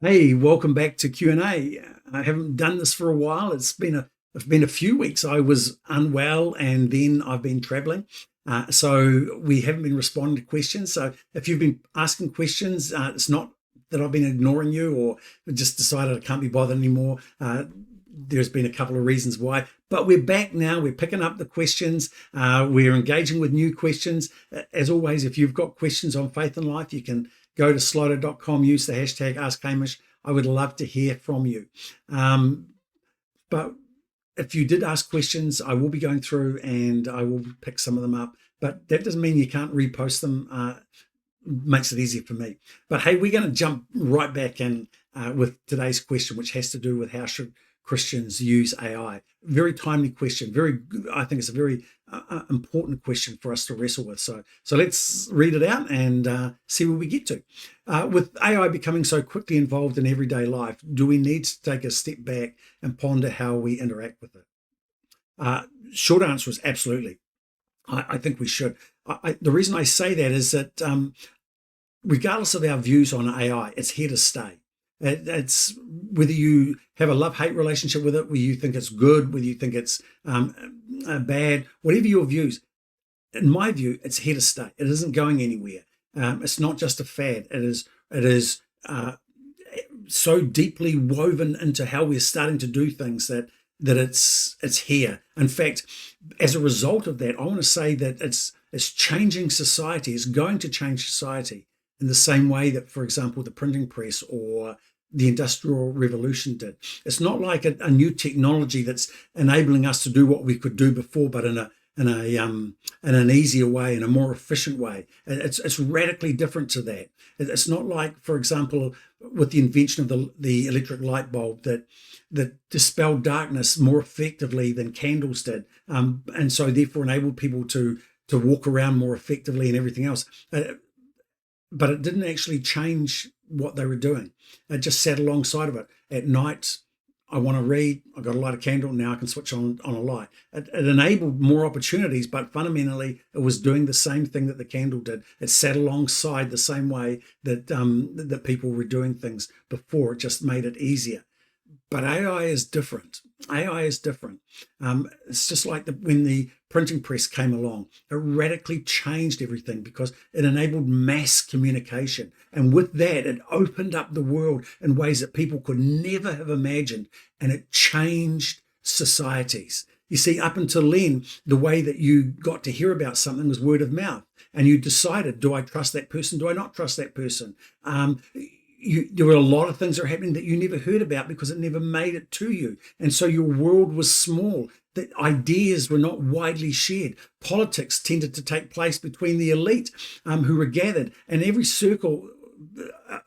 Hey, welcome back to Q&A. I haven't done this for a while. It's been a few weeks. I was unwell and then I've been traveling. So we haven't been responding to questions. So if you've been asking questions, it's not that I've been ignoring you or just decided I can't be bothered anymore. There's been a couple of reasons why, but we're back now. We're picking up the questions. We're engaging with new questions. As always, if you've got questions on faith and life, you can go to slido.com, use the hashtag askhamish. I would love to hear from you. But if you did ask questions, I will be going through and I will pick some of them up. But that doesn't mean you can't repost them. Makes it easier for me. But hey, we're going to jump right back in with today's question, which has to do with how should Christians use AI. Very timely question. I think it's a very important question for us to wrestle with. So let's read it out and see where we get to. With AI becoming so quickly involved in everyday life, do we need to take a step back and ponder how we interact with it? Short answer is absolutely. I think we should. The reason I say that is that regardless of our views on AI, it's here to stay. It's whether you have a love-hate relationship with it, whether you think it's good, whether you think it's bad, whatever your views. In my view, it's here to stay. It isn't going anywhere. It's not just a fad. It is so deeply woven into how we're starting to do things that it's here. In fact, as a result of that, I want to say that it's changing society. It's going to change society in the same way that, for example, the printing press or the Industrial Revolution did. It's not like a new technology that's enabling us to do what we could do before, but in an easier way, in a more efficient way. It's radically different to that. It's not like, for example, with the invention of the electric light bulb that dispelled darkness more effectively than candles did, and so therefore enabled people to walk around more effectively and everything else. But it didn't actually change what they were doing. It just sat alongside of it. At night, I want to read, I've got to light a candle, now I can switch on a light. It enabled more opportunities, but fundamentally it was doing the same thing that the candle did. It sat alongside the same way that people were doing things before. It just made it easier. But AI is different. AI is different. It's just like when the printing press came along. It radically changed everything because it enabled mass communication. And with that, it opened up the world in ways that people could never have imagined. And it changed societies. You see, up until then, the way that you got to hear about something was word of mouth. And you decided, do I trust that person? Do I not trust that person? There were a lot of things that are happening that you never heard about because it never made it to you. And so your world was small. The ideas were not widely shared. Politics tended to take place between the elite who were gathered, and every circle,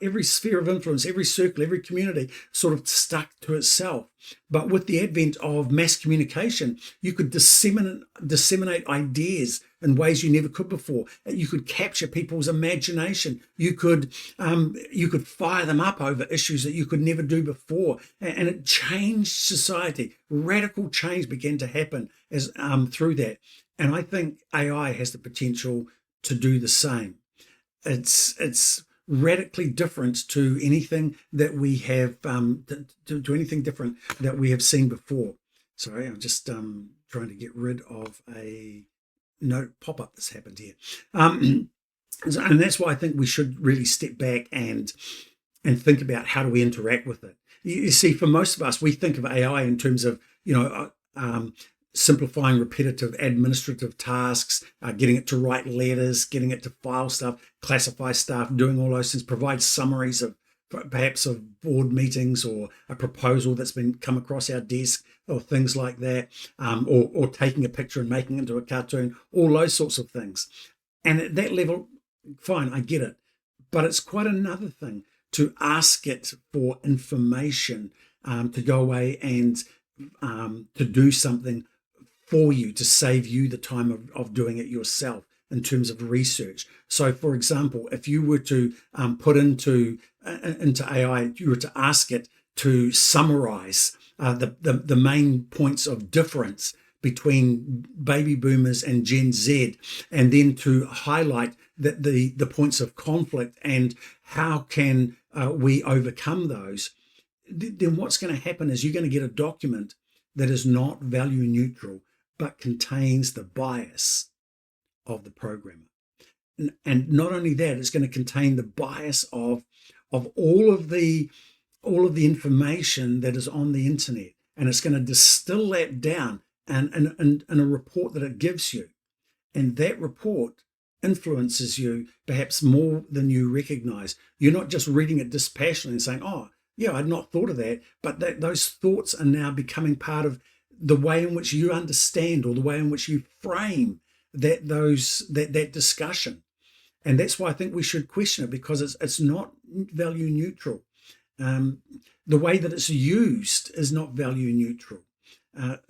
every sphere of influence, every circle, every community sort of stuck to itself. But with the advent of mass communication, you could disseminate ideas in ways you never could before. You could capture people's imagination. You could fire them up over issues that you could never do before, and it changed society. Radical change began to happen as through that, and I think AI has the potential to do the same. It's radically different to anything that we have to anything different that we have seen before. Sorry, I'm just trying to get rid of a note pop-up that's happened here. And that's why I think we should really step back and think about how do we interact with it. You see, for most of us, we think of AI in terms of simplifying repetitive administrative tasks, getting it to write letters, getting it to file stuff, classify stuff, doing all those things, provide summaries of perhaps of board meetings or a proposal that's been come across our desk or things like that, or taking a picture and making it into a cartoon, all those sorts of things. And at that level, fine, I get it. But it's quite another thing to ask it for information, to go away and to do something for you, to save you the time of doing it yourself in terms of research. So, for example, if you were to put into AI, you were to ask it to summarize the main points of difference between baby boomers and Gen Z, and then to highlight the points of conflict and how can we overcome those, then what's going to happen is you're going to get a document that is not value neutral, but contains the bias of the programmer. And not only that, it's going to contain the bias of all of the information that is on the internet, and it's going to distill that down and a report that it gives you, and that report influences you perhaps more than you recognize. You're not just reading it dispassionately and saying, "Oh, yeah, I'd not thought of that," but those thoughts are now becoming part of the way in which you understand or the way in which you frame that discussion. And that's why I think we should question it, because it's not value neutral. The way that it's used is not value neutral.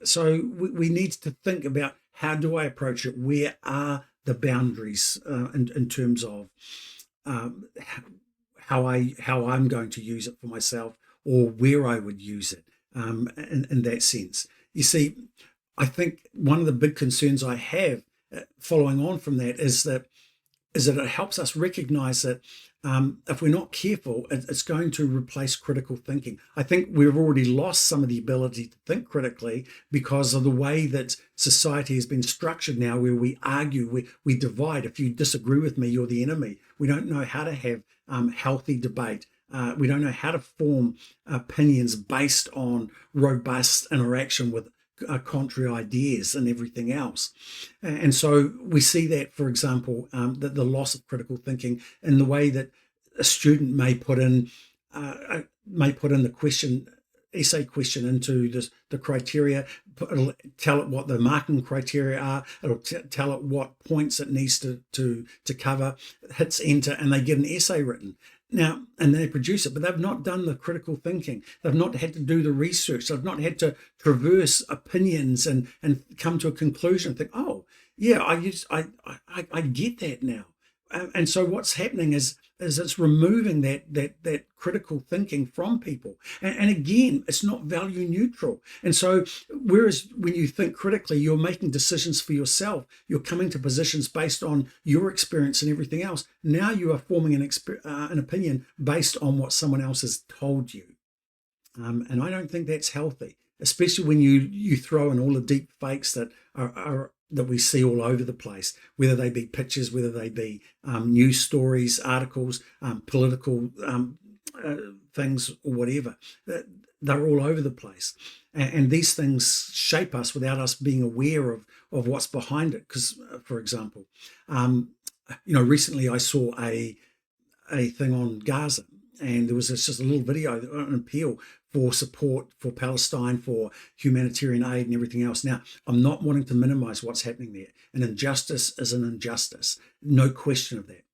So we need to think about, how do I approach it? Where are the boundaries in terms of how I'm going to use it for myself, or where I would use it in that sense. You see, I think one of the big concerns I have following on from that is that it helps us recognize that if we're not careful, it's going to replace critical thinking. I think we've already lost some of the ability to think critically because of the way that society has been structured now, where we argue, we divide. If you disagree with me, you're the enemy. We don't know how to have healthy debate. We don't know how to form opinions based on robust interaction with contrary ideas and everything else. And so we see that, for example, the loss of critical thinking in the way that a student may put in the essay question into the criteria. It'll tell it what the marking criteria are. It'll tell it what points it needs to cover. It hits enter, and they get an essay written. Now, and they produce it, but they've not done the critical thinking. They've not had to do the research. They've not had to traverse opinions and come to a conclusion. Think, oh, yeah, I get that now. And so what's happening is it's removing that critical thinking from people. And again, it's not value neutral. And so whereas when you think critically, you're making decisions for yourself, you're coming to positions based on your experience and everything else. Now you are forming an opinion based on what someone else has told you. And I don't think that's healthy, especially when you throw in all the deep fakes that are that we see all over the place, whether they be pictures, whether they be news stories, articles, political things, or whatever. They're all over the place. And these things shape us without us being aware of what's behind it. Because, for example, recently I saw a thing on Gaza, and there was just a little video, an appeal for support for Palestine, for humanitarian aid and everything else. Now, I'm not wanting to minimize what's happening there. An injustice is an injustice, no question of that.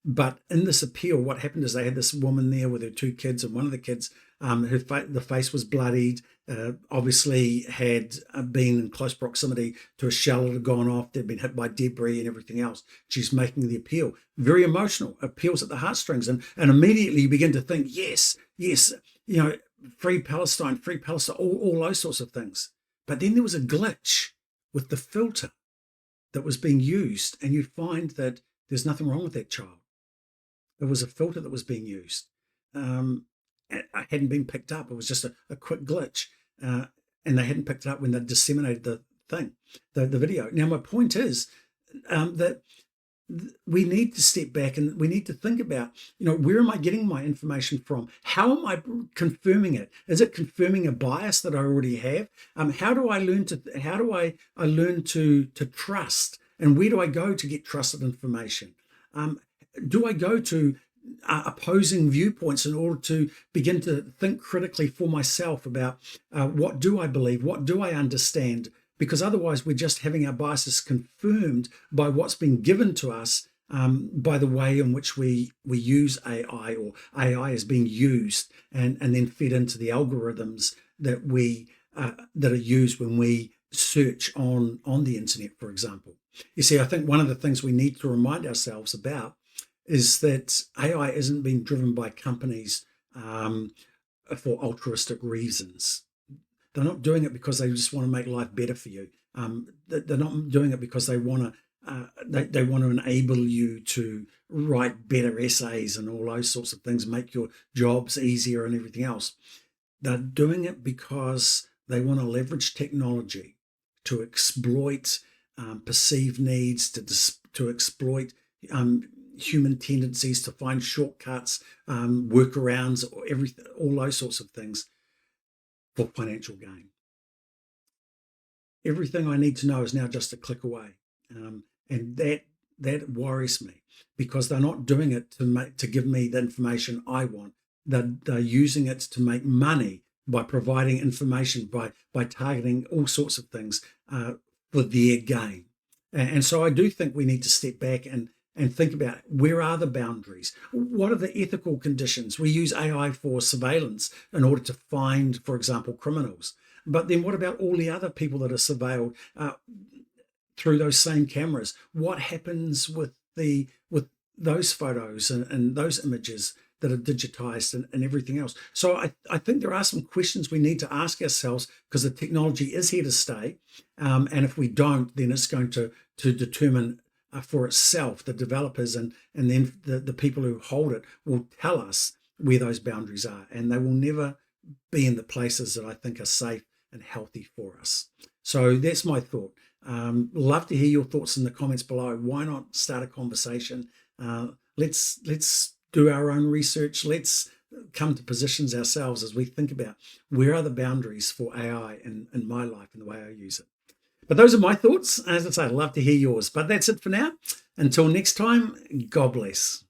But in this appeal, what happened is they had this woman there with her two kids, and one of the kids, the face was bloodied, obviously had been in close proximity to a shell that had gone off. They'd been hit by debris and everything else. She's making the appeal. Very emotional, appeals at the heartstrings. And immediately you begin to think, yes, free Palestine, all those sorts of things. But then there was a glitch with the filter that was being used, and you'd find that there's nothing wrong with that child. It was a filter that was being used. It hadn't been picked up. It was just a quick glitch. And they hadn't picked it up when they disseminated the thing, the video. Now, my point is that we need to step back and we need to think about, where am I getting my information from? How am I confirming it? Is it confirming a bias that I already have? How do I learn to trust? And where do I go to get trusted information? Do I go to opposing viewpoints in order to begin to think critically for myself about what do I believe? What do I understand? Because otherwise we're just having our biases confirmed by what's been given to us by the way in which we use AI, or AI is being used and then fed into the algorithms that that are used when we search on the internet, for example. You see, I think one of the things we need to remind ourselves about is that AI isn't being driven by companies for altruistic reasons. They're not doing it because they just want to make life better for you. They're not doing it because they want they want to enable you to write better essays and all those sorts of things, make your jobs easier and everything else. They're doing it because they want to leverage technology to exploit perceived needs, to exploit human tendencies, to find shortcuts, workarounds, or everything, all those sorts of things for financial gain. Everything I need to know is now just a click away, and that worries me, because they're not doing it to give me the information I want. They're using it to make money by providing information, by targeting all sorts of things for their gain. And so I do think we need to step back and think about, where are the boundaries? What are the ethical conditions? We use AI for surveillance in order to find, for example, criminals. But then what about all the other people that are surveilled through those same cameras? What happens with those photos and those images that are digitized and everything else? So I think there are some questions we need to ask ourselves, because the technology is here to stay. And if we don't, then it's going to determine for itself, the developers and then the people who hold it will tell us where those boundaries are, and they will never be in the places that I think are safe and healthy for us. So that's my thought. Love to hear your thoughts in the comments below. Why not start a conversation? Let's do our own research. Let's come to positions ourselves as we think about, where are the boundaries for AI in my life and the way I use it. But those are my thoughts. As I say, I'd love to hear yours. But that's it for now. Until next time, God bless.